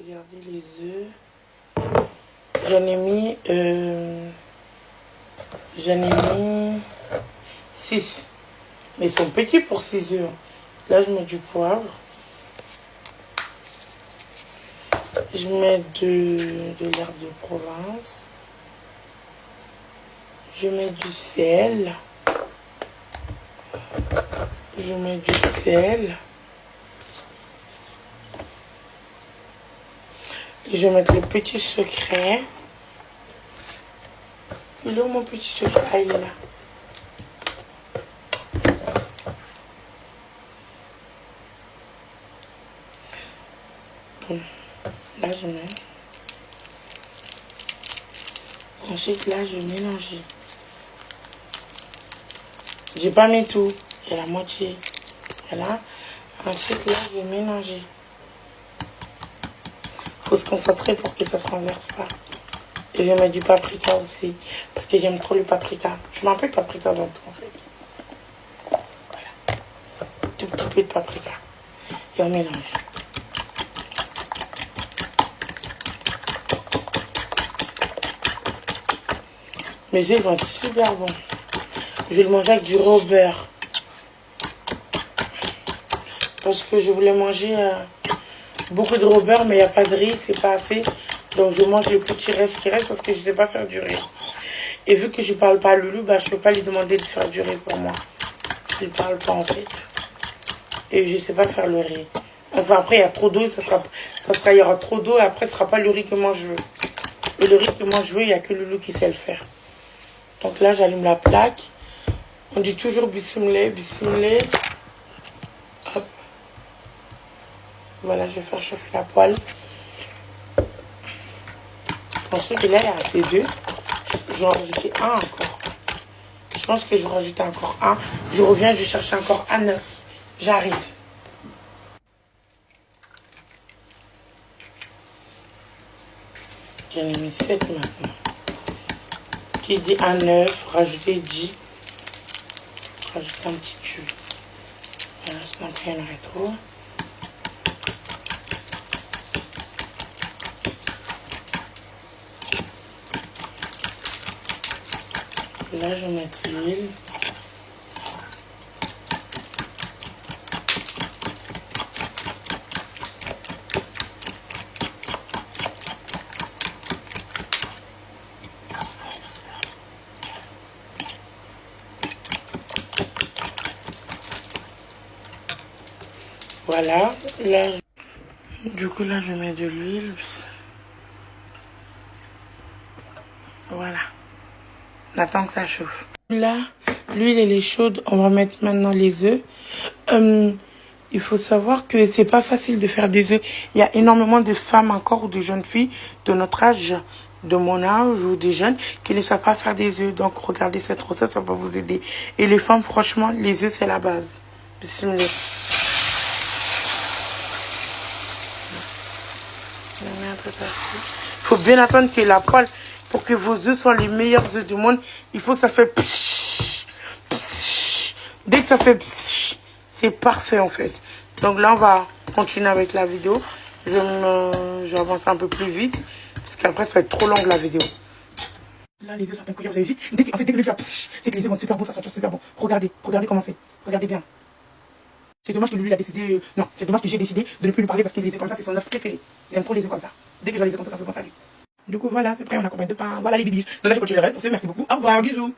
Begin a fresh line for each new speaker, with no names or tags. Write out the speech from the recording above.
Regardez les œufs. J'en ai mis 6. Mais ils sont petits pour 6 œufs. Là, je mets du poivre. Je mets de l'herbe de Provence. Je mets du sel. Je mets du sel. Et je vais mettre le petit secret. Il est où mon petit secret? Ah, il est là. Bon. Là, je mets. Ensuite, là, je vais mélanger. J'ai pas mis tout. Il y a la moitié. Voilà. Ensuite, là, je vais mélanger. Faut se concentrer pour que ça se renverse pas. Et je vais mettre du paprika aussi. Parce que j'aime trop le paprika. Je mets un peu de paprika dans tout, en fait. Voilà. Tout petit peu de paprika. Et on mélange. Mes œufs vont être super bons. Je vais le manger avec du raw beurre. Parce que je voulais manger beaucoup de raw beurre, mais il n'y a pas de riz, c'est pas assez. Donc je mange le petit reste qui reste parce que je ne sais pas faire du riz. Et vu que je ne parle pas à Loulou, bah, je ne peux pas lui demander de faire du riz pour moi. Je ne parle pas en fait. Et je ne sais pas faire le riz. Enfin après il y a trop d'eau, il y aura trop d'eau et après ce ne sera pas le riz que moi je veux. Et le riz que moi je veux, il n'y a que Loulou qui sait le faire. Donc là j'allume la plaque. On dit toujours bismillah, bismillah. Hop. Voilà, je vais faire chauffer la poêle. Ensuite, là, il y a assez d'œufs. Je vais en rajouter un encore. Je pense que je vais rajouter encore un. Je reviens, je vais chercher encore un œuf. J'arrive. J'en ai mis 7 maintenant. Qui dit un œuf, rajouter 10. Rajouter un petit cube. Voilà, sinon il y en aurait trop. Là, je vais mettre l'huile. Voilà. Là, du coup, là, je mets de l'huile. Voilà. On attend que ça chauffe. Là, l'huile elle est chaude. On va mettre maintenant les œufs. Il faut savoir que c'est pas facile de faire des œufs. Il y a énormément de femmes encore ou de jeunes filles de notre âge, de mon âge ou des jeunes qui ne savent pas faire des œufs. Donc regardez cette recette, ça peut vous aider. Et les femmes, franchement, les œufs c'est la base. Bismillah. Il faut bien attendre que la poêle, pour que vos œufs soient les meilleurs œufs du monde, il faut que ça fait psh, psh. Dès que ça fait psh, c'est parfait en fait. Donc là, on va continuer avec la vidéo. Je vais avancer un peu plus vite, parce qu'après, ça va être trop long la vidéo. Là, les œufs sont cuillères, vous avez vu. Dès que le fait c'est que les œufs vont super beaux, ça sent super bon. Regardez comment c'est. Regardez bien. C'est dommage que lui a décidé... Non, c'est dommage que j'ai décidé de ne plus lui parler parce que les œufs comme ça, c'est son œuf préféré. Il aime trop les œufs comme ça. Dès que je vois les œufs comme ça fait penser à lui. Du coup, voilà, c'est prêt, on a combien de pain. Voilà les bibis. Donc là, je continue le reste. Merci beaucoup. Au revoir, bisous.